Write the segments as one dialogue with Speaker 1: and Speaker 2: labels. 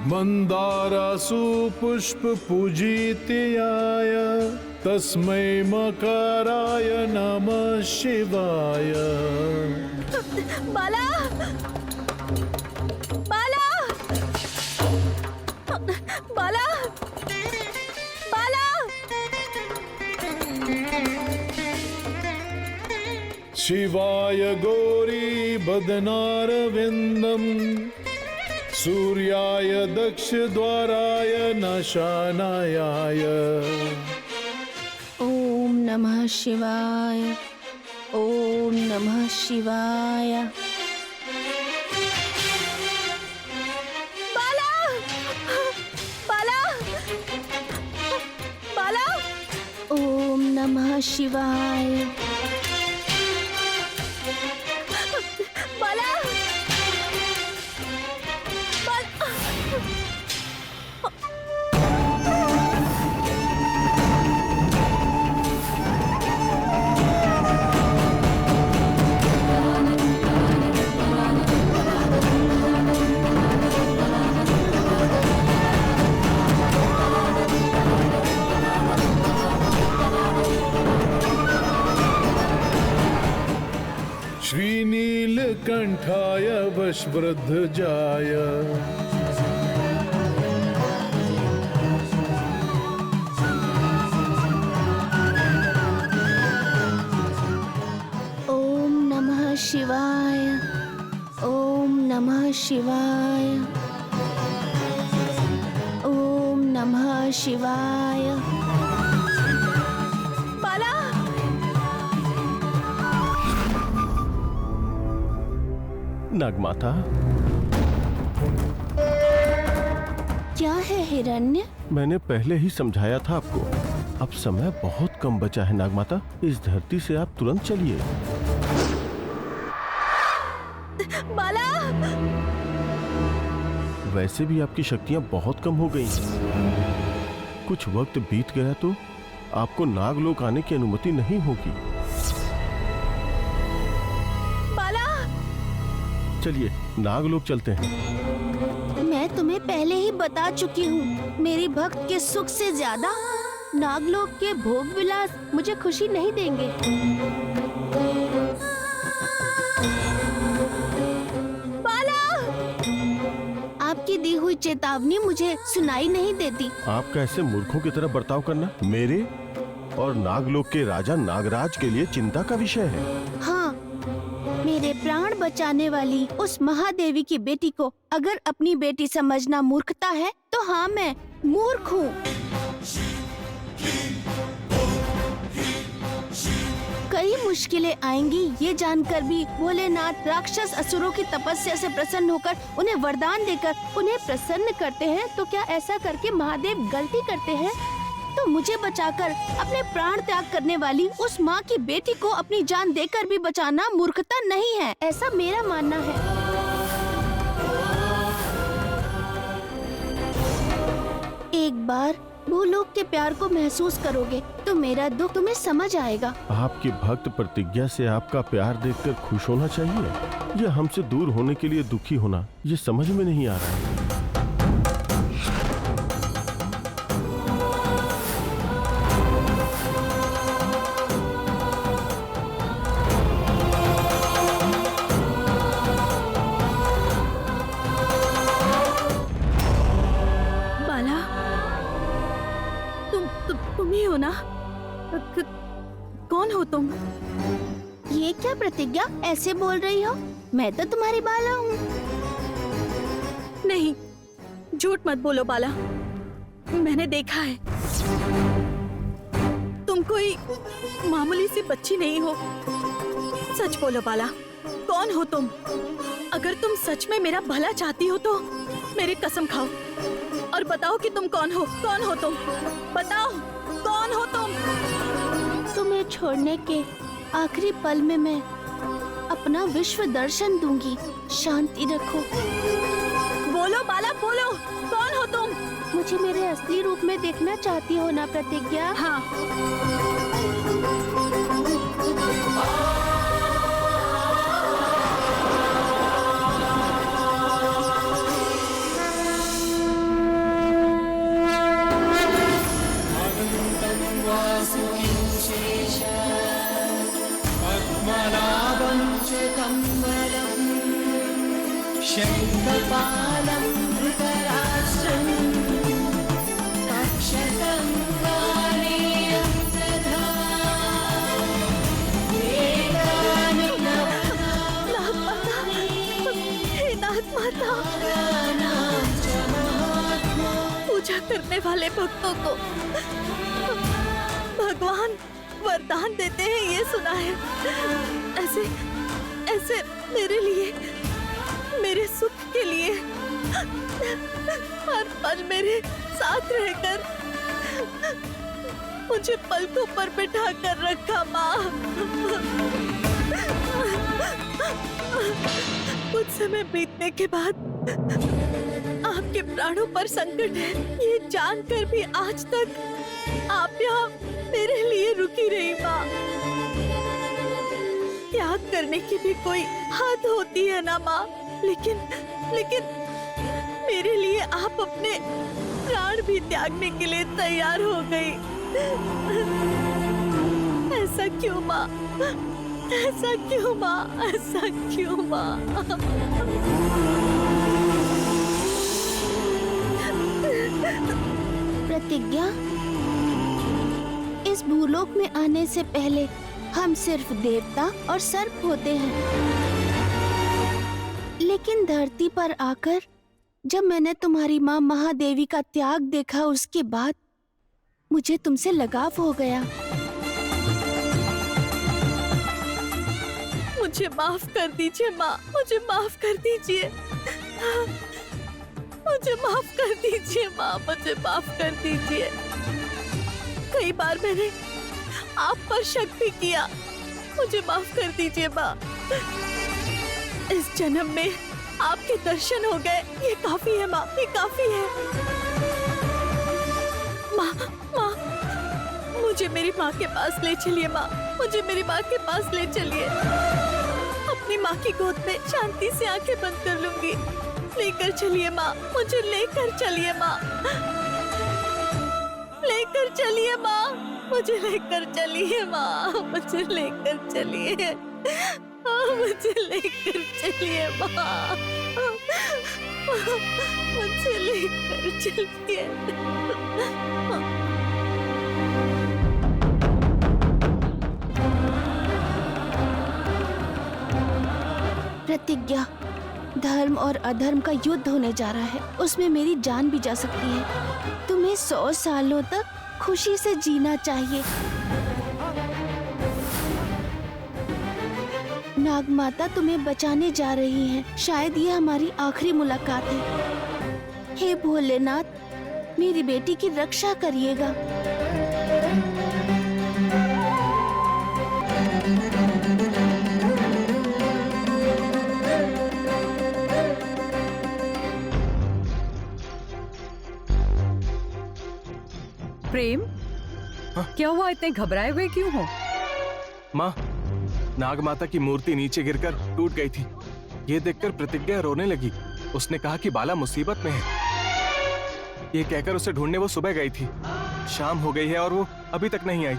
Speaker 1: मंदारासु पुष्प पूजित्याय तस्मै मकाराय नमः शिवाय।
Speaker 2: बाला, बाला, बाला, बाला।
Speaker 1: शिवाय गौरी बदनारविंदम सूर्याय दक्ष द्वाराय नशानायाय।
Speaker 2: ओम नमः शिवाय, ओम नमः शिवाय। बाला, बाला, बाला। ओम नमः शिवाय। बाला,
Speaker 1: श्रीनीलकंठाय वशवृद्धजाय।
Speaker 2: ओम नमः शिवाय, ओम नमः शिवाय, ओम नमः शिवाय। बाला,
Speaker 3: नागमाता,
Speaker 2: क्या है हिरण्य?
Speaker 3: मैंने पहले ही समझाया था आपको। अब समय बहुत कम बचा है नागमाता, इस धरती से आप तुरंत चलिए।
Speaker 2: बाला,
Speaker 3: वैसे भी आपकी शक्तियां बहुत कम हो गई। कुछ वक्त बीत गया तो आपको नागलोक आने की अनुमति नहीं होगी।
Speaker 2: बाला,
Speaker 3: चलिए नागलोक चलते हैं।
Speaker 2: मैं तुम्हें पहले ही बता चुकी हूँ, मेरी भक्त के सुख से ज्यादा नागलोक के भोग विलास मुझे खुशी नहीं देंगे। बाला, आपकी दी हुई चेतावनी मुझे सुनाई नहीं देती।
Speaker 3: आपका ऐसे मूर्खों की तरह बर्ताव करना मेरे और नागलोक के राजा नागराज के लिए चिंता का विषय है।
Speaker 2: हाँ, मेरे प्राण बचाने वाली उस महादेवी की बेटी को अगर अपनी बेटी समझना मूर्खता है तो हाँ, मैं मूर्ख हूँ। कई मुश्किलें आएंगी ये जानकर भी भोलेनाथ राक्षस असुरों की तपस्या से प्रसन्न होकर उन्हें वरदान देकर उन्हें प्रसन्न करते हैं। तो क्या ऐसा करके महादेव गलती करते हैं? तो मुझे बचाकर अपने प्राण त्याग करने वाली उस माँ की बेटी को अपनी जान देकर भी बचाना मूर्खता नहीं है, ऐसा मेरा मानना है। एक बार भूलोक के प्यार को महसूस करोगे तो मेरा दुख तुम्हें समझ आएगा।
Speaker 3: आपकी भक्त प्रतिज्ञा से आपका प्यार देखकर खुश होना चाहिए या हमसे दूर होने के लिए दुखी होना, ये समझ में नहीं आ रहा है।
Speaker 2: तुम ही हो ना? कौन हो तुम? ये क्या प्रतिज्ञा ऐसे बोल रही हो? मैं तो तुम्हारी बाला हूँ।
Speaker 4: नहीं, झूठ मत बोलो बाला, मैंने देखा है। तुम कोई मामूली सी बच्ची नहीं हो। सच बोलो बाला, कौन हो तुम? अगर तुम सच में मेरा भला चाहती हो तो मेरी कसम खाओ और बताओ कि तुम कौन हो। कौन हो तुम? बताओ, कौन हो तुम?
Speaker 2: तुम्हें छोड़ने के आखिरी पल में मैं अपना विश्व दर्शन दूंगी। शांति रखो।
Speaker 4: बोलो बाला, बोलो, कौन हो तुम?
Speaker 2: मुझे मेरे असली रूप में देखना चाहती हो ना प्रतिज्ञा?
Speaker 4: हाँ।
Speaker 5: शैलपालं धृतराष्ट्रं तक्षकं वाणेयं दधा
Speaker 4: हे नाग माता, पूजा करने वाले भक्तों को भगवान वरदान देते हैं, ये सुना है। ऐसे ऐसे मेरे लिए, मेरे सुख के लिए हर पल मेरे साथ रहकर मुझे पलकों पर बिठा कर रखा माँ। कुछ समय बीतने के बाद आपके प्राणों पर संकट है, ये जानकर भी आज तक आप यहाँ मेरे लिए रुकी रही माँ। त्याग करने की भी कोई हद होती है ना माँ, लेकिन मेरे लिए आप अपने प्राण भी त्यागने के लिए तैयार हो गई। ऐसा क्यों माँ? ऐसा क्यों माँ? ऐसा क्यों माँ?
Speaker 2: प्रतिज्ञा, इस भूलोक में आने से पहले हम सिर्फ देवता और सर्प होते हैं, लेकिन धरती पर आकर जब मैंने तुम्हारी माँ महादेवी का त्याग देखा, उसके बाद मुझे तुमसे लगाव हो गया।
Speaker 4: मुझे माफ कर दीजिए माँ, मुझे माफ कर दीजिए, मुझे माफ कर दीजिए माँ, मुझे माफ कर दीजिए। कई बार मैंने आप पर शक भी किया, मुझे माफ कर दीजिए माँ। इस जन्म में आपके दर्शन हो गए, ये काफी है माँ, ये काफी है। माँ, माँ, मुझे मेरी माँ के पास ले चलिए माँ, मुझे मेरी माँ के पास ले चलिए। अपनी माँ की गोद में शांति से आंखें बंद कर लूंगी। लेकर चलिए माँ, मुझे लेकर चलिए माँ, लेकर चलिए माँ, मुझे लेकर चलिए माँ, मुझे लेकर चलिए, मुझे लेकर चलिए माँ, मुझे लेकर चलिए।
Speaker 2: प्रतिज्ञा, धर्म और अधर्म का युद्ध होने जा रहा है, उसमें मेरी जान भी जा सकती है। तुम्हें 100 सालों तक खुशी से जीना चाहिए। नाग माता तुम्हें बचाने जा रही हैं। शायद ये हमारी आखिरी मुलाकात है। हे भोलेनाथ, मेरी बेटी की रक्षा करिएगा।
Speaker 6: प्रेम, क्या हुआ? इतने घबराए हुए क्यों हो?
Speaker 7: माँ, नाग माता की मूर्ति नीचे गिरकर टूट गई थी। ये देखकर प्रतिज्ञा रोने लगी। उसने कहा कि बाला मुसीबत में है। ये कहकर उसे ढूंढने वो सुबह गई थी। शाम हो गई है और वो अभी तक नहीं आई।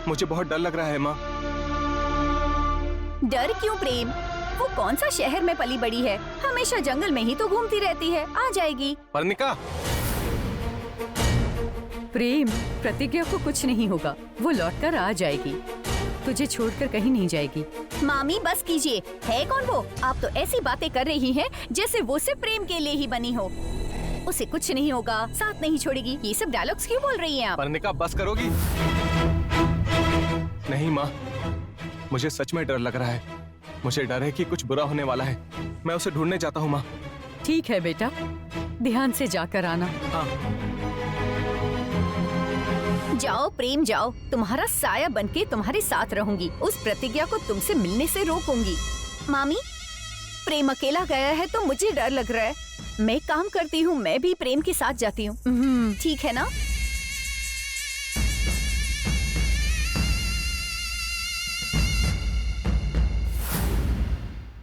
Speaker 7: मुझे बहुत डर लग रहा है माँ।
Speaker 6: डर क्यों प्रेम? वो कौन सा शहर में पली बड़ी है? हमेशा जंगल में ही तो घूमती रहती है। आ जाएगी।
Speaker 7: पर्णिका,
Speaker 6: प्रेम, प्रतिज्ञा को कुछ नहीं होगा, वो लौटकर आ जाएगी। तुझे छोड़कर कहीं नहीं जाएगी।
Speaker 8: मामी बस कीजिए, है कौन वो? आप तो ऐसी बातें कर रही हैं जैसे वो सिर्फ प्रेम के लिए ही बनी हो। उसे कुछ नहीं होगा, साथ नहीं छोड़ेगी। ये सब डायलॉग्स क्यों बोल रही हैं आप?
Speaker 7: पर्णिका बस करोगी? नहीं माँ, मुझे सच में डर लग रहा है। मुझे डर है कि कुछ बुरा होने वाला है। मैं उसे ढूंढने जाता हूँ माँ।
Speaker 6: ठीक है बेटा, ध्यान से जाकर आना।
Speaker 7: हाँ।
Speaker 8: जाओ प्रेम जाओ, तुम्हारा साया बनके तुम्हारे साथ रहूंगी। उस प्रतिज्ञा को तुमसे मिलने से रोकूंगी। मामी, प्रेम अकेला गया है तो मुझे डर लग रहा है। मैं काम करती हूँ, मैं भी प्रेम के साथ जाती हूँ। ठीक है ना?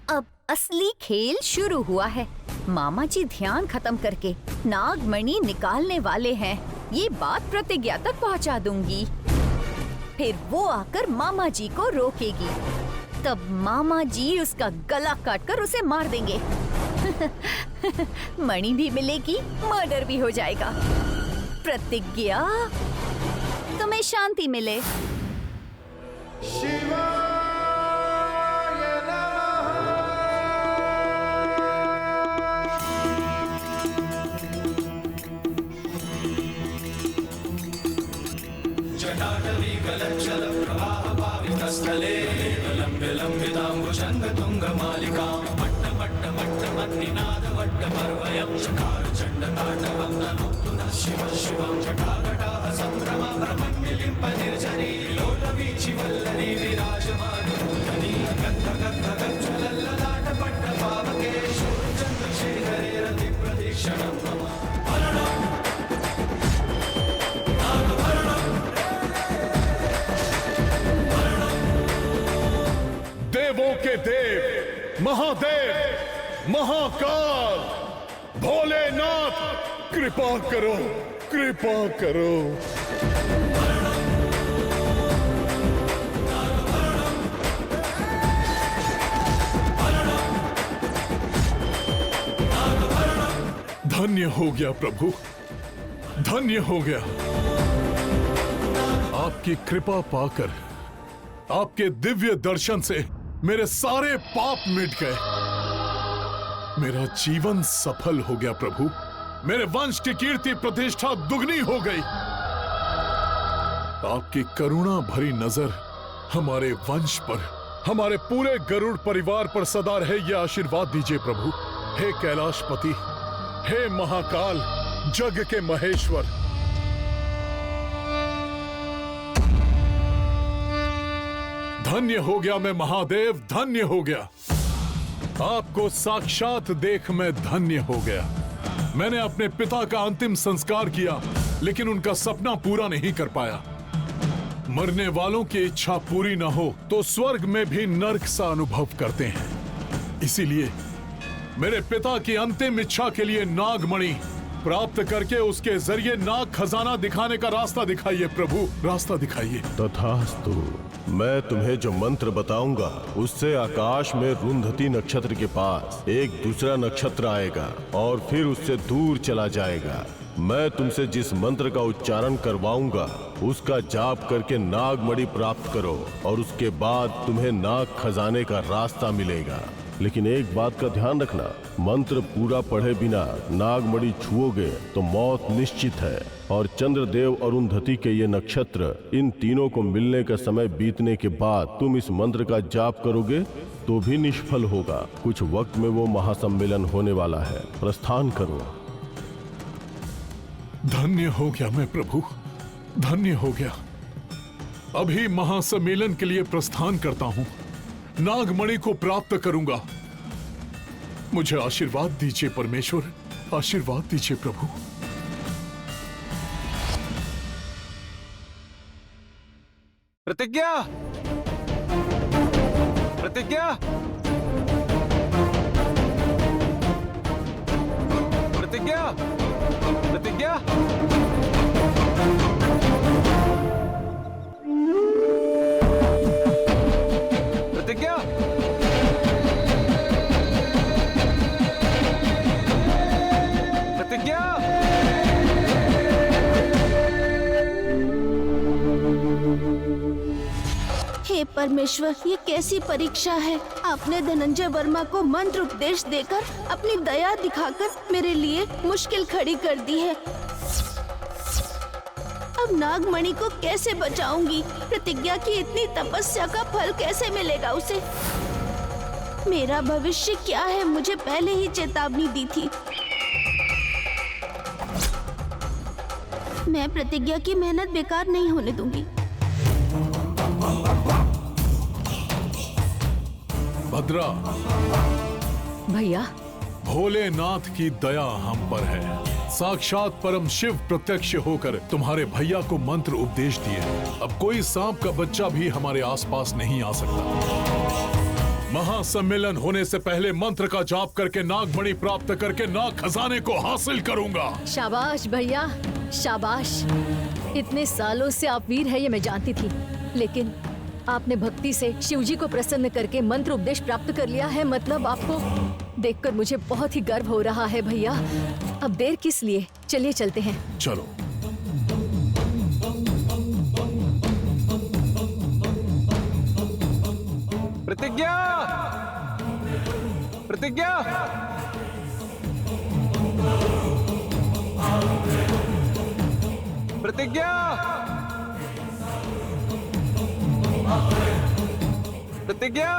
Speaker 8: अब असली खेल शुरू हुआ है। मामा जी ध्यान खत्म करके नागमणि निकालने वाले हैं। ये बात प्रतिज्ञा तक पहुंचा दूंगी। फिर वो आकर मामा जी को रोकेगी। तब मामा जी उसका गला काटकर उसे मार देंगे। मणि भी मिलेगी, मर्डर भी हो जाएगा। प्रतिज्ञा, तुम्हें शांति मिले।
Speaker 1: देवों के देव, महादेव, महाकाल, भोलेनाथ, कृपा करो, कृपा करो। धन्य हो गया प्रभु, धन्य हो गया। आपकी कृपा पाकर, आपके दिव्य दर्शन से मेरे सारे पाप मिट गए। मेरा जीवन सफल हो गया प्रभु। मेरे वंश की कीर्ति प्रतिष्ठा दुगनी हो गई। आपकी करुणा भरी नजर हमारे वंश पर, हमारे पूरे गरुड़ परिवार पर सदा रहे, ये आशीर्वाद दीजिए प्रभु। हे कैलाशपति, हे महाकाल, जग के महेश्वर, धन्य हो गया मैं महादेव, धन्य हो गया। आपको साक्षात देख मैं धन्य हो गया। मैंने अपने पिता का अंतिम संस्कार किया, लेकिन उनका सपना पूरा नहीं कर पाया। मरने वालों की इच्छा पूरी न हो तो स्वर्ग में भी नर्क सा अनुभव करते हैं। इसीलिए मेरे पिता की अंतिम इच्छा के लिए नागमणि प्राप्त करके उसके जरिए नाग खजाना दिखाने का रास्ता दिखाइए प्रभु, रास्ता दिखाइए।
Speaker 3: तथास्तु। मैं तुम्हें जो मंत्र बताऊंगा उससे आकाश में रुंधति नक्षत्र के पास एक दूसरा नक्षत्र आएगा और फिर उससे दूर चला जाएगा। मैं तुमसे जिस मंत्र का उच्चारण करवाऊंगा उसका जाप करके नागमणि प्राप्त करो और उसके बाद तुम्हें नाग खजाने का रास्ता मिलेगा। लेकिन एक बात का ध्यान रखना, मंत्र पूरा पढ़े बिना नागमणि छुओगे तो मौत निश्चित है। और चंद्रदेव, अरुंधति के ये नक्षत्र, इन तीनों को मिलने का समय बीतने के बाद तुम इस मंत्र का जाप करोगे तो भी निष्फल होगा। कुछ वक्त में वो महासम्मेलन होने वाला है, प्रस्थान करो।
Speaker 1: धन्य हो गया मैं प्रभु, धन्य हो गया। अभी महासम्मेलन के लिए प्रस्थान करता हूं, नागमणि को प्राप्त करूंगा। मुझे आशीर्वाद दीजिए परमेश्वर, आशीर्वाद दीजिए प्रभु।
Speaker 7: प्रतिज्ञा, प्रतिज्ञा, प्रतिज्ञा, प्रतिज्ञा। प्रतिज्ञा, प्रतिज्ञा।
Speaker 2: हे परमेश्वर, ये कैसी परीक्षा है। आपने धनंजय वर्मा को मंत्र उपदेश देकर, अपनी दया दिखाकर मेरे लिए मुश्किल खड़ी कर दी है। अब नागमणि को कैसे बचाऊंगी? प्रतिज्ञा की इतनी तपस्या का फल कैसे मिलेगा उसे? मेरा भविष्य क्या है, मुझे पहले ही चेतावनी दी थी। मैं प्रतिज्ञा की मेहनत बेकार नहीं होने दूंगी।
Speaker 1: भद्रा,
Speaker 6: भैया,
Speaker 1: भोलेनाथ की दया हम पर है। साक्षात परम शिव प्रत्यक्ष होकर तुम्हारे भैया को मंत्र उपदेश दिए। अब कोई सांप का बच्चा भी हमारे आसपास नहीं आ सकता। महासम्मेलन होने से पहले मंत्र का जाप करके नागमणि प्राप्त करके नाग खजाने को हासिल करूंगा।
Speaker 4: शाबाश भैया, शाबाश। इतने सालों से आप वीर है ये मैं जानती थी, लेकिन आपने भक्ति से शिवजी को प्रसन्न करके मंत्र उपदेश प्राप्त कर लिया है। मतलब आपको देखकर मुझे बहुत ही गर्व हो रहा है भैया। अब देर किस लिए, चलिए चलते हैं।
Speaker 1: चलो।
Speaker 7: प्रतिज्ञा, प्रतिज्ञा, प्रतिज्ञा, प्रतिज्ञा,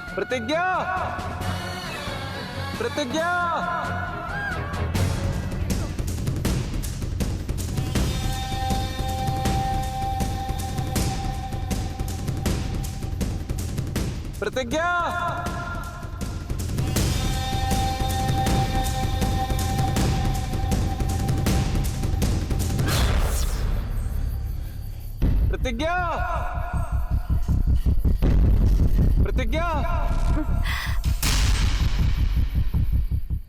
Speaker 7: प्रतिज्ञा, प्रतिज्ञा, प्रतिज्ञा, प्रतिज्ञा, प्रतिज्ञा।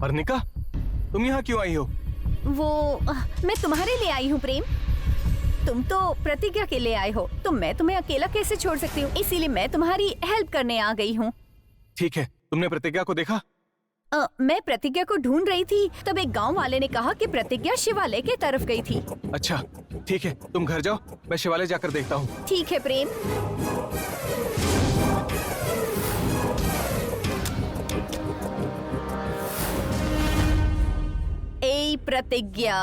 Speaker 7: अर्निका, तुम यहाँ क्यों आई हो?
Speaker 8: मैं तुम्हारे लिए आई हूँ प्रेम। तुम तो प्रतिज्ञा के लिए आए हो, तो मैं तुम्हें अकेला कैसे छोड़ सकती हूँ, इसीलिए मैं तुम्हारी हेल्प करने आ गई हूँ।
Speaker 7: ठीक है, तुमने प्रतिज्ञा को देखा?
Speaker 8: मैं प्रतिज्ञा को ढूंढ रही थी, तब एक गांव वाले ने कहा कि प्रतिज्ञा शिवालय के तरफ गई थी।
Speaker 7: अच्छा, ठीक है, तुम घर जाओ, मैं शिवालय जाकर देखता हूँ।
Speaker 8: ठीक है प्रेम। ए प्रतिज्ञा,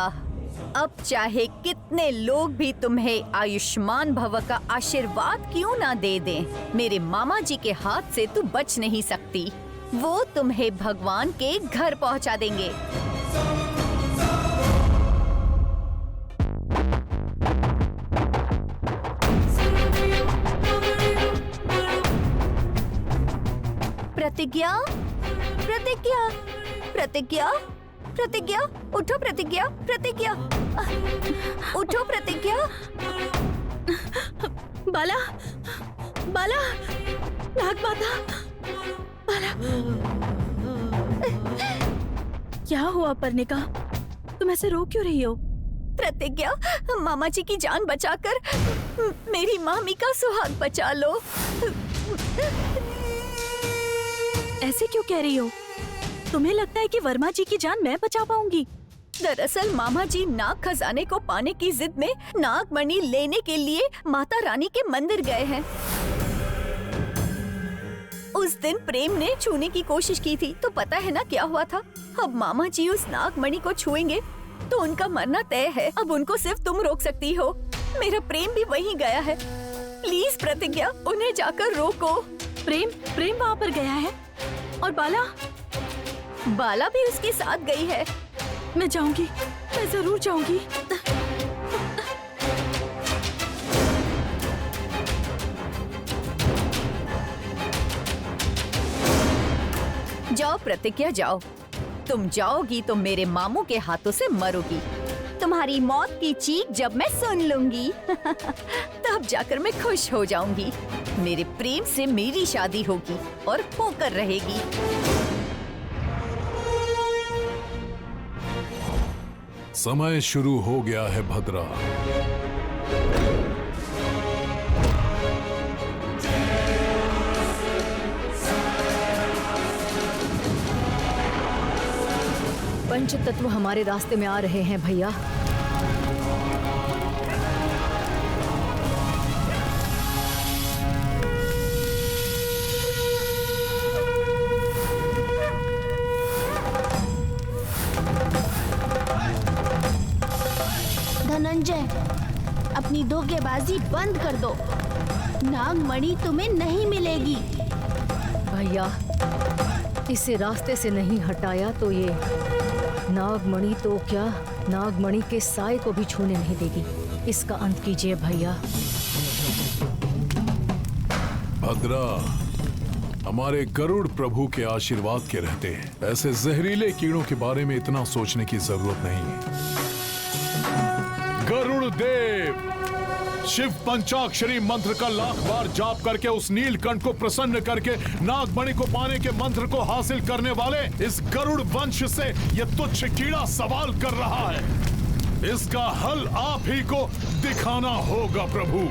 Speaker 8: अब चाहे कितने लोग भी तुम्हें आयुष्मान भव का आशीर्वाद क्यों ना दे दें, मेरे मामा जी के हाथ से तू बच नहीं सकती। वो तुम्हें भगवान के घर पहुंचा देंगे। प्रतिज्ञा, प्रतिज्ञा, प्रतिज्ञा, प्रतिज्ञा, उठो प्रतिज्ञा, प्रतिज्ञा, उठो प्रतिज्ञा।
Speaker 4: बाला, बाला, नाग माता, बाला। क्या हुआ पर्णिका, तुम ऐसे रो क्यों रही हो?
Speaker 8: प्रतिज्ञा, मामा जी की जान बचाकर मेरी मामी का सुहाग बचा लो।
Speaker 4: ऐसे क्यों कह रही हो? तुम्हें लगता है कि वर्मा जी की जान मैं बचा पाऊंगी?
Speaker 8: दरअसल मामा जी नाग खजाने को पाने की जिद में नागमणि लेने के लिए माता रानी के मंदिर गए हैं। उस दिन प्रेम ने छूने की कोशिश की थी, तो पता है ना क्या हुआ था? अब मामा जी उस नागमणि को छुएंगे तो उनका मरना तय है। अब उनको सिर्फ तुम रोक सकती हो। मेरा प्रेम भी वहीं गया है। प्लीज प्रतिज्ञा, उन्हें जाकर रोको।
Speaker 4: प्रेम, प्रेम वहाँ पर गया है? और बाला?
Speaker 8: बाला भी उसके साथ गई है।
Speaker 4: मैं जाऊंगी, मैं जरूर जाऊंगी।
Speaker 8: जाओ प्रतिज्ञा, जाओ। तुम जाओगी तो मेरे मामू के हाथों से मरोगी। तुम्हारी मौत की चीख जब मैं सुन लूंगी तब जाकर मैं खुश हो जाऊंगी। मेरे प्रेम से मेरी शादी होगी और होकर रहेगी।
Speaker 1: समय शुरू हो गया है भद्रा।
Speaker 4: पंच तत्व हमारे रास्ते में आ रहे हैं भैया।
Speaker 2: धनंजय, अपनी धोखेबाजी बंद कर दो। नागमणि तुम्हें नहीं मिलेगी।
Speaker 4: भैया, इसे रास्ते से नहीं हटाया तो ये नागमणि तो क्या, नागमणि के साए को भी छूने नहीं देगी। इसका अंत कीजिए भैया।
Speaker 1: भद्रा, हमारे गरुड़ प्रभु के आशीर्वाद के रहते हैं। ऐसे जहरीले कीड़ों के बारे में इतना सोचने की जरूरत नहीं है। गरुड़ देव, शिव पंचाक्षरी मंत्र का लाख बार जाप करके उस नीलकंठ को प्रसन्न करके नागमणि को पाने के मंत्र को हासिल करने वाले इस गरुड़ वंश से ये तुच्छ कीड़ा सवाल कर रहा है। इसका हल आप ही को दिखाना होगा प्रभु।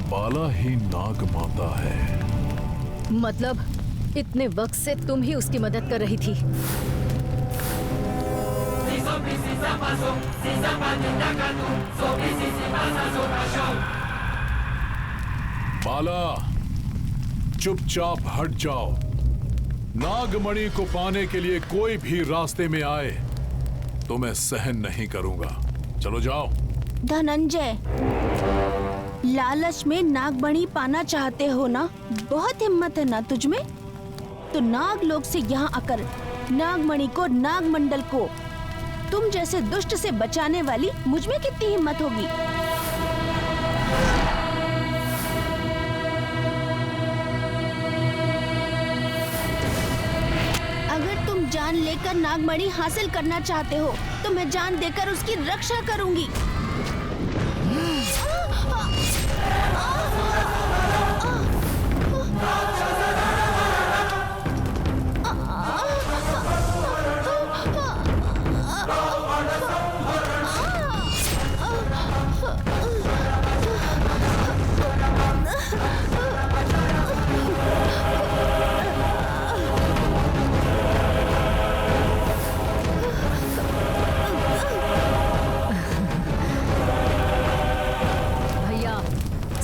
Speaker 1: बाला ही नाग माता है।
Speaker 4: मतलब इतने वक्त से तुम ही उसकी मदद कर रही थी।
Speaker 1: बाला, चुपचाप हट जाओ। नागमणि को पाने के लिए कोई भी रास्ते में आए तो मैं सहन नहीं करूंगा। चलो जाओ।
Speaker 2: धनंजय, लालच में नागमणि पाना चाहते हो ना? बहुत हिम्मत है ना तुझ में? तो नागलोक से यहाँ आकर नागमणि को, नागमंडल को तुम जैसे दुष्ट से बचाने वाली मुझ में कितनी हिम्मत होगी? अगर तुम जान लेकर नागमणि हासिल करना चाहते हो तो मैं जान देकर उसकी रक्षा करूंगी।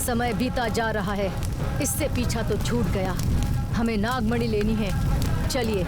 Speaker 4: समय बीता जा रहा है, इससे पीछा तो छूट गया। हमें नागमणि लेनी है, चलिए।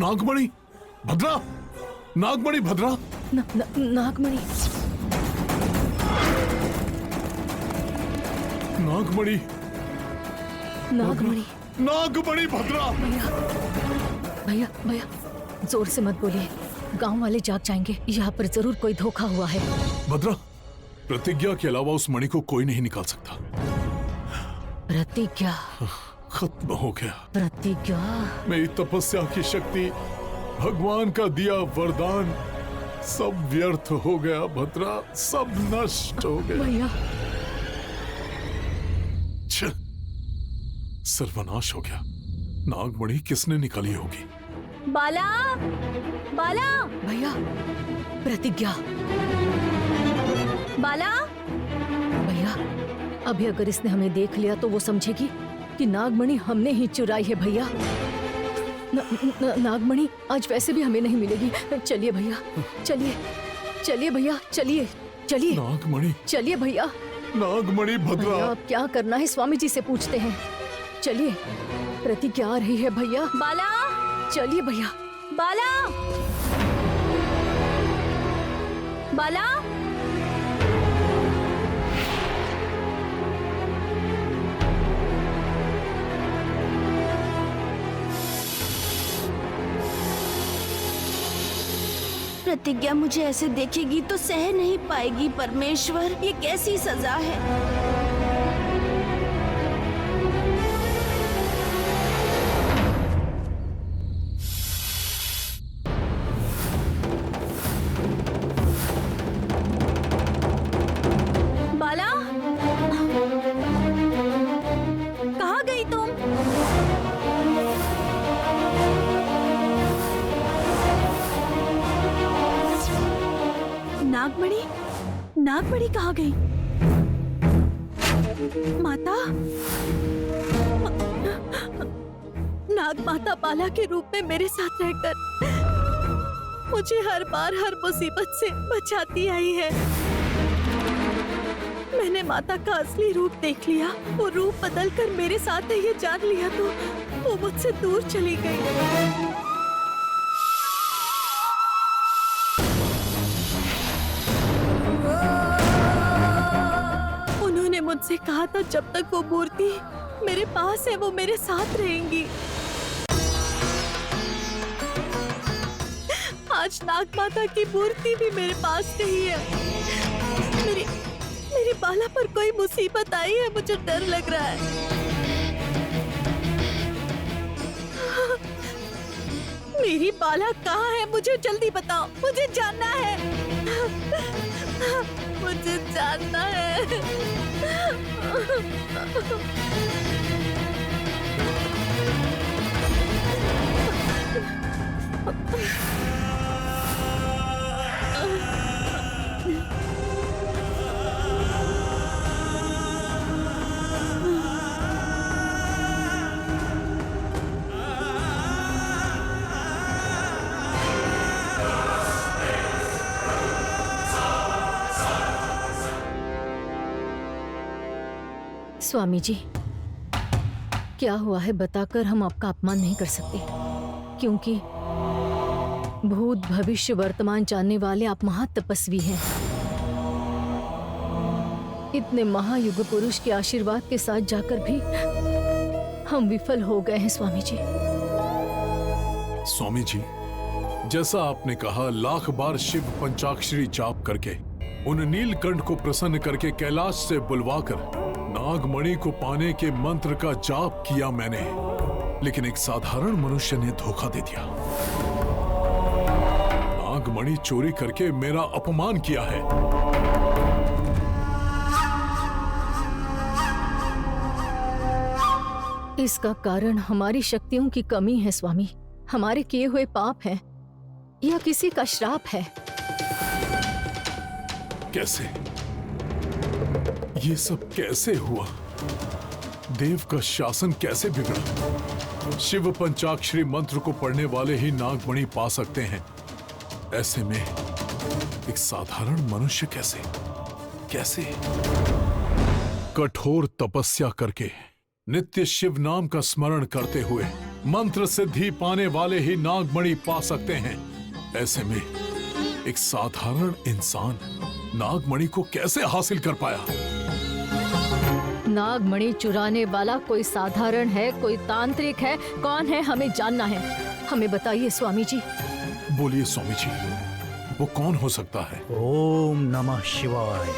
Speaker 1: नागमणि भद्रा, नागमणि भद्रा।
Speaker 4: नागमणि
Speaker 1: नागमणि
Speaker 4: नागमणि
Speaker 1: नागमणि भद्रा।
Speaker 4: भैया भैया जोर से मत बोलिए, गांव वाले जाग जाएंगे। यहाँ पर जरूर कोई धोखा हुआ है।
Speaker 1: भद्रा, प्रतिज्ञा के अलावा उस मणि को कोई नहीं निकाल सकता।
Speaker 4: प्रतिज्ञा
Speaker 1: खत्म हो गया।
Speaker 4: प्रतिज्ञा
Speaker 1: मेरी तपस्या की शक्ति, भगवान का दिया वरदान सब व्यर्थ हो गया भद्रा, सब नष्ट हो गया।
Speaker 4: भैया
Speaker 1: छः, सर्वनाश हो गया। नागमणि किसने निकाली होगी?
Speaker 8: बाला, बाला,
Speaker 4: भैया प्रतिज्ञा।
Speaker 8: बाला।
Speaker 4: भैया अभी अगर इसने हमें देख लिया तो वो समझेगी कि नागमणि हमने ही चुराई है। भैया नागमणि आज वैसे भी हमें नहीं मिलेगी। चलिए भैया, चलिए चलिए भैया, चलिए चलिए
Speaker 1: नागमणि,
Speaker 4: चलिए भैया।
Speaker 1: नागमणि भद्रा।
Speaker 4: भैया अब क्या करना है स्वामी जी से पूछते हैं। चलिए प्रतिज्ञा आ रही है भैया।
Speaker 8: बाला,
Speaker 4: चलिए भैया।
Speaker 8: बाला, बाला।
Speaker 2: प्रतिज्ञा मुझे ऐसे देखेगी तो सह नहीं पाएगी। परमेश्वर, ये कैसी सजा है?
Speaker 8: बाला, कहाँ गई तुम?
Speaker 4: नागमणि, नागमणि कहाँ गई? माता, नाग माता बाला के रूप में मेरे साथ रहकर मुझे हर बार हर मुसीबत से बचाती आई है। मैंने माता का असली रूप देख लिया। वो रूप बदलकर मेरे साथ है ये जान लिया तो वो मुझसे दूर चली गई। मुझसे कहा था जब तक वो मूर्ति मेरे पास है वो मेरे साथ रहेंगी। आज नाग माता की मूर्ति भी मेरे पास नहीं है। मेरी बाला पर कोई मुसीबत आई है, मुझे डर लग रहा है। मेरी बाला कहाँ है? मुझे जल्दी बताओ, मुझे जानना है। मुझे जानना है। स्वामी जी, क्या हुआ है बताकर हम आपका अपमान नहीं कर सकते, क्योंकि भूत भविष्य वर्तमान जानने वाले आप महातपस्वी हैं। इतने महायुग पुरुष के आशीर्वाद के साथ जाकर भी हम विफल हो गए हैं स्वामी जी।
Speaker 1: स्वामी जी, जैसा आपने कहा, लाख बार शिव पंचाक्षरी जाप करके उन नीलकंठ को प्रसन्न करके कैलाश से बुलवाकर नागमणि को पाने के मंत्र का जाप किया मैंने, लेकिन एक साधारण मनुष्य ने धोखा दे दिया। नागमणि चोरी करके मेरा अपमान किया है।
Speaker 4: इसका कारण हमारी शक्तियों की कमी है स्वामी, हमारे किए हुए पाप है या किसी का श्राप है।
Speaker 1: कैसे? ये सब कैसे हुआ? देव का शासन कैसे बिगड़ा? शिव पंचाक्षरी मंत्र को पढ़ने वाले ही नागमणि पा सकते हैं, ऐसे में एक साधारण मनुष्य कैसे? कठोर तपस्या करके नित्य शिव नाम का स्मरण करते हुए मंत्र सिद्धि पाने वाले ही नागमणि पा सकते हैं। ऐसे में एक साधारण इंसान नागमणि को कैसे हासिल कर पाया?
Speaker 9: नागमणि चुराने वाला कोई साधारण है, कोई तांत्रिक है, कौन है हमें जानना है। हमें बताइए स्वामी जी।
Speaker 1: बोलिए स्वामी जी, वो कौन हो सकता है?
Speaker 10: ओम नमः शिवाय।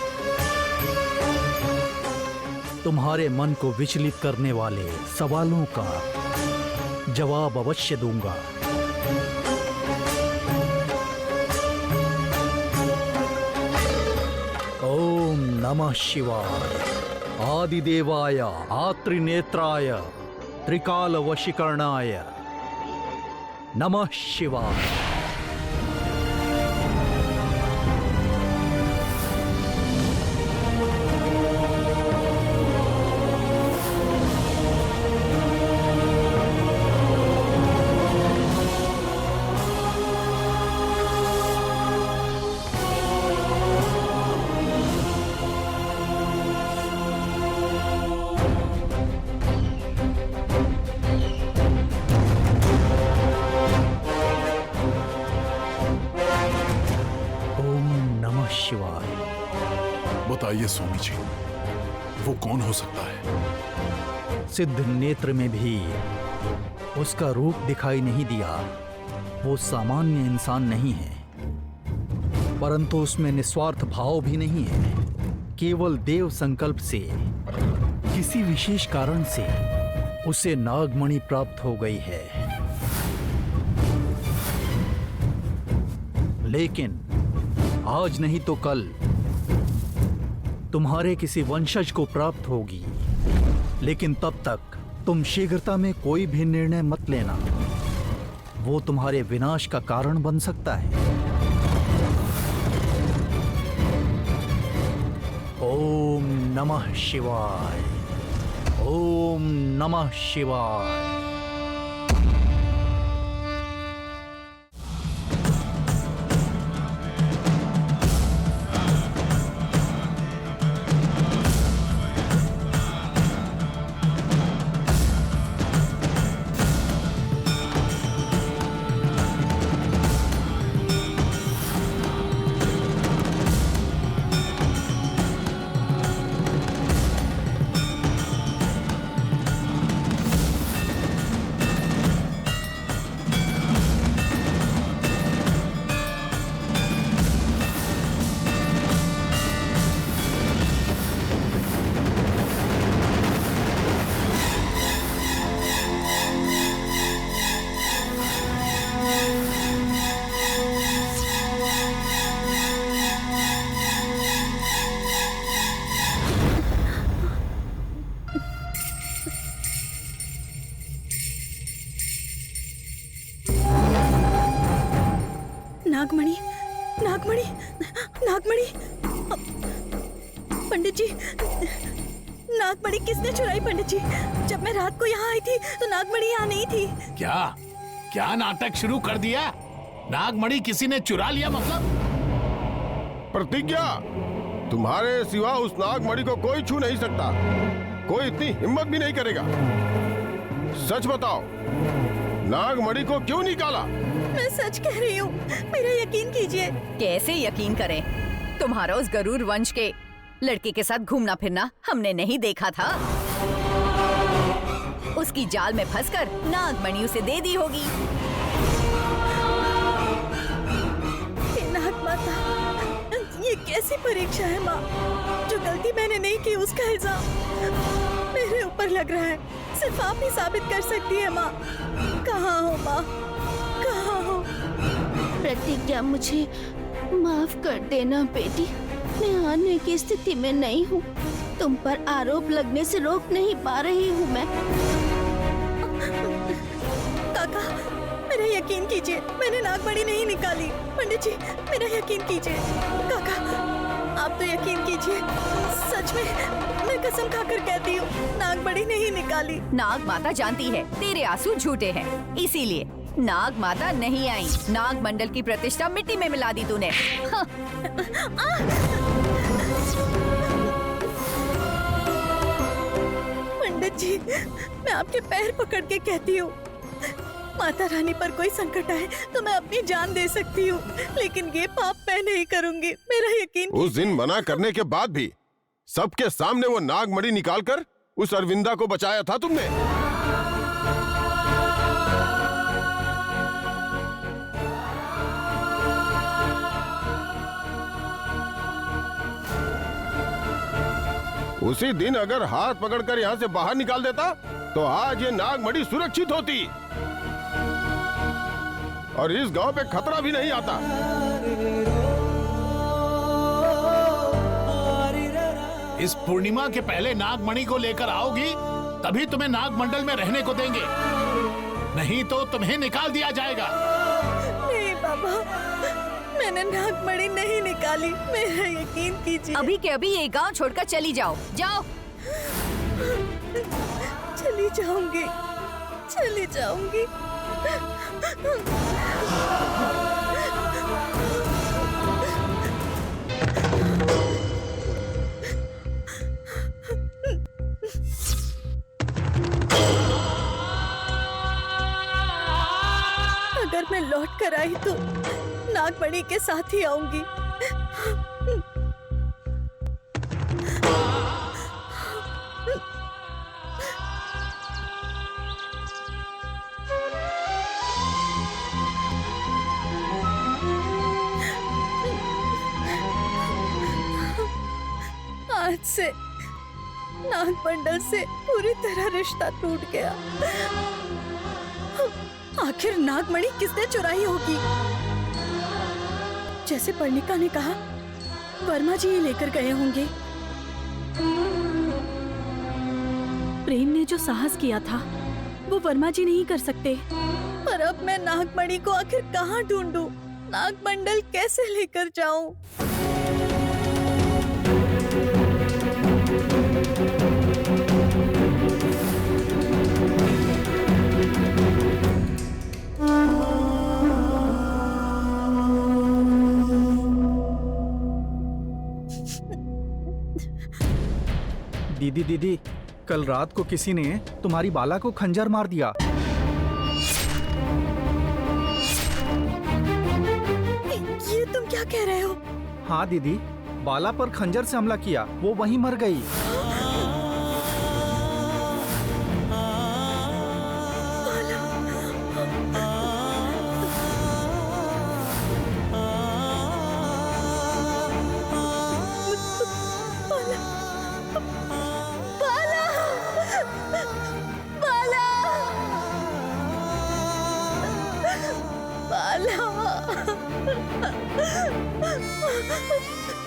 Speaker 10: तुम्हारे मन को विचलित करने वाले सवालों का जवाब अवश्य दूंगा। ओम नमः शिवाय। आदिदेवाय आत्रिनेत्राय त्रिकाल वशीकरणाय नमः शिवाय।
Speaker 1: बताइए स्वामी जी, वो कौन हो सकता है?
Speaker 10: सिद्ध नेत्र में भी उसका रूप दिखाई नहीं दिया। वो सामान्य इंसान नहीं है, परंतु उसमें निस्वार्थ भाव भी नहीं है। केवल देव संकल्प से किसी विशेष कारण से उसे नागमणि प्राप्त हो गई है। लेकिन आज नहीं तो कल तुम्हारे किसी वंशज को प्राप्त होगी। लेकिन तब तक तुम शीघ्रता में कोई भी निर्णय मत लेना, वो तुम्हारे विनाश का कारण बन सकता है। ओम नमः शिवाय। ओम नमः शिवाय।
Speaker 4: नागमणि, नागमणि, नागमणि। पंडित जी, नागमणि किसने चुराई पंडित जी? जब मैं रात को यहाँ आई थी तो नागमणि यहाँ नहीं थी।
Speaker 11: क्या क्या नाटक शुरू कर दिया? नागमणि किसी ने चुरा लिया मतलब?
Speaker 3: प्रतिज्ञा, तुम्हारे सिवा उस नागमणि को कोई छू नहीं सकता। कोई इतनी हिम्मत भी नहीं करेगा। सच बताओ, नागमणि को क्यों निकाला?
Speaker 4: मैं सच कह रही हूँ, मेरा यकीन कीजिए।
Speaker 8: कैसे यकीन करें? तुम्हारा उस गरुड़ वंश के लड़के के साथ घूमना फिरना हमने नहीं देखा था? उसकी जाल में फंसकर नागमणि उसे दे दी होगी।
Speaker 4: नाग माता, ये कैसी परीक्षा है माँ? जो गलती मैंने नहीं की उसका इल्जाम मेरे ऊपर लग रहा है। सिर्फ आप ही साबित कर सकती है माँ। कहाँ हो माँ, कहाँ हो?
Speaker 2: प्रतिज्ञा, मुझे माफ कर देना बेटी। मैं आने की स्थिति में नहीं हूँ। तुम पर आरोप लगने से रोक नहीं पा रही हूँ मैं।
Speaker 4: काका, मेरा यकीन कीजिए, मैंने नागमणि नहीं निकाली। पंडित जी, मेरा यकीन कीजिए। काका, आप तो यकीन कीजिए। सच में मैं कसम खाकर कहती हूँ, नागमणि नहीं निकाली।
Speaker 8: नाग माता जानती है तेरे आंसू झूठे हैं, इसीलिए नाग माता नहीं आई। नाग मंडल की प्रतिष्ठा मिट्टी में मिला दी तूने। हाँ।
Speaker 4: पंडित जी, मैं आपके पैर पकड़ के कहती हूँ, माता रानी पर कोई संकट आए तो मैं अपनी जान दे सकती हूँ, लेकिन ये पाप मैं नहीं करूँगी, मेरा यकीन।
Speaker 3: उस दिन मना करने के बाद भी सबके सामने वो नागमणि निकालकर उस अरविंदा को बचाया था तुमने। उसी दिन अगर हाथ पकड़कर यहाँ से बाहर निकाल देता तो आज ये नागमणि सुरक्षित होती और इस गांव पे खतरा भी नहीं आता।
Speaker 11: इस पूर्णिमा के पहले नागमणि को लेकर आओगी तभी तुम्हें नागमंडल में रहने को देंगे, नहीं तो तुम्हें निकाल दिया जाएगा।
Speaker 4: नहीं बाबा, मैंने नागमणि नहीं निकाली, मेरा यकीन कीजिए।
Speaker 8: अभी के अभी ये गांव छोड़कर चली जाओ, जाओ।
Speaker 4: चली जाऊंगी, चली जाऊंगी। अगर मैं लौट कर आई तो नागमणि के साथ ही आऊंगी। आज से नागमंडल से पूरी तरह रिश्ता टूट गया। आखिर नागमणि किसने चुराई होगी? जैसे पर्णिका ने कहा, वर्मा जी ही लेकर गए होंगे। प्रेम ने जो साहस किया था वो वर्मा जी नहीं कर सकते। पर अब मैं नागमणि को आखिर कहाँ ढूंढूं? नागमंडल कैसे लेकर जाऊं?
Speaker 10: दीदी दीदी, कल रात को किसी ने तुम्हारी बाला को खंजर मार दिया।
Speaker 4: ये तुम क्या कह रहे हो?
Speaker 10: हाँ दीदी, बाला पर खंजर से हमला किया, वो वहीं मर गई।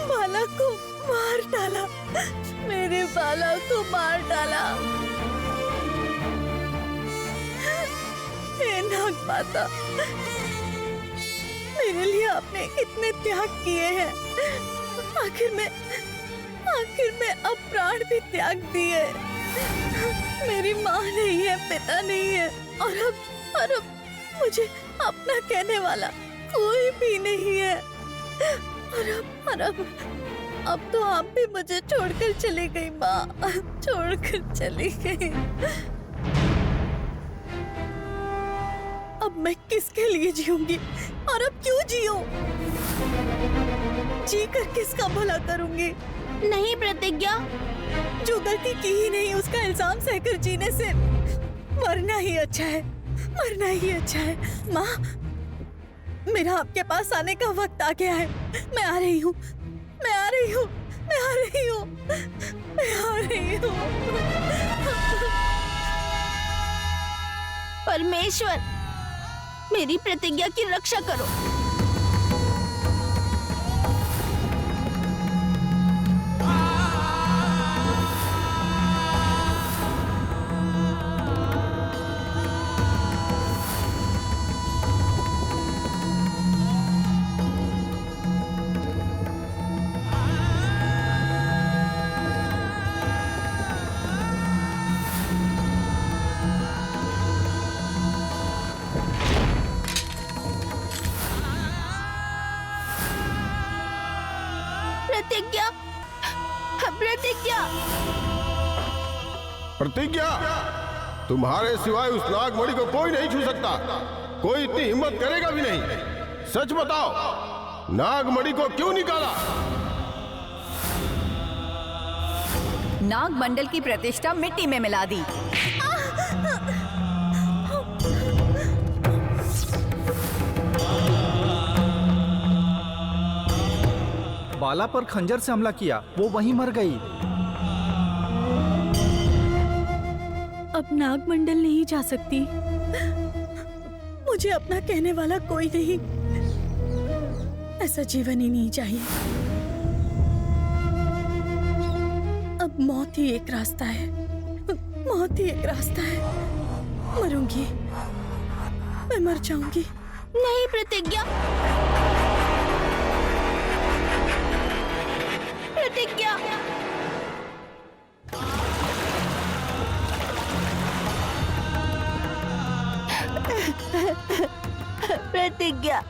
Speaker 4: बाला को मार डाला, मेरे बाला को मार डाला। हे नाग माता, मेरे लिए आपने इतने त्याग किए हैं, आखिर में अब प्राण भी त्याग दिए। मेरी माँ नहीं है, पिता नहीं है, और अब मुझे अपना कहने वाला कोई भी नहीं है। और अब तो आप भी मुझे छोड़कर चली गई माँ, छोड़कर चली गई। अब मैं किसके लिए जीऊंगी और अब क्यों जीऊं? जी कर किसका भला करूंगी?
Speaker 2: नहीं प्रतिज्ञा,
Speaker 4: जो गलती की ही नहीं उसका इल्जाम सहकर जीने से मरना ही अच्छा है, मरना ही अच्छा है। माँ, मेरा आपके पास आने का वक्त आ गया है। मैं आ रही हूँ, मैं आ रही हूँ, मैं आ रही हूँ, मैं आ रही हूँ।
Speaker 2: परमेश्वर, मेरी प्रतिज्ञा की रक्षा करो। प्रतिज्ञा, प्रतिज्ञा,
Speaker 3: प्रतिज्ञा, तुम्हारे सिवाय उस नागमणि को कोई नहीं छू सकता, कोई इतनी हिम्मत करेगा भी नहीं। सच बताओ, नागमणि को क्यों निकाला?
Speaker 8: नागमंडल की प्रतिष्ठा मिट्टी में मिला दी।
Speaker 10: बाला पर खंजर से हमला किया, वो वहीं मर गई।
Speaker 4: अब नागमंडल नहीं जा सकती। मुझे अपना कहने वाला कोई नहीं। ऐसा जीवन ही नहीं चाहिए। अब मौत ही एक रास्ता है, मौत ही एक रास्ता है। मरूंगी, मैं मर जाऊंगी।
Speaker 2: नहीं प्रतिज्ञा, प्रतिज्ञा। प्रतिज्ञा,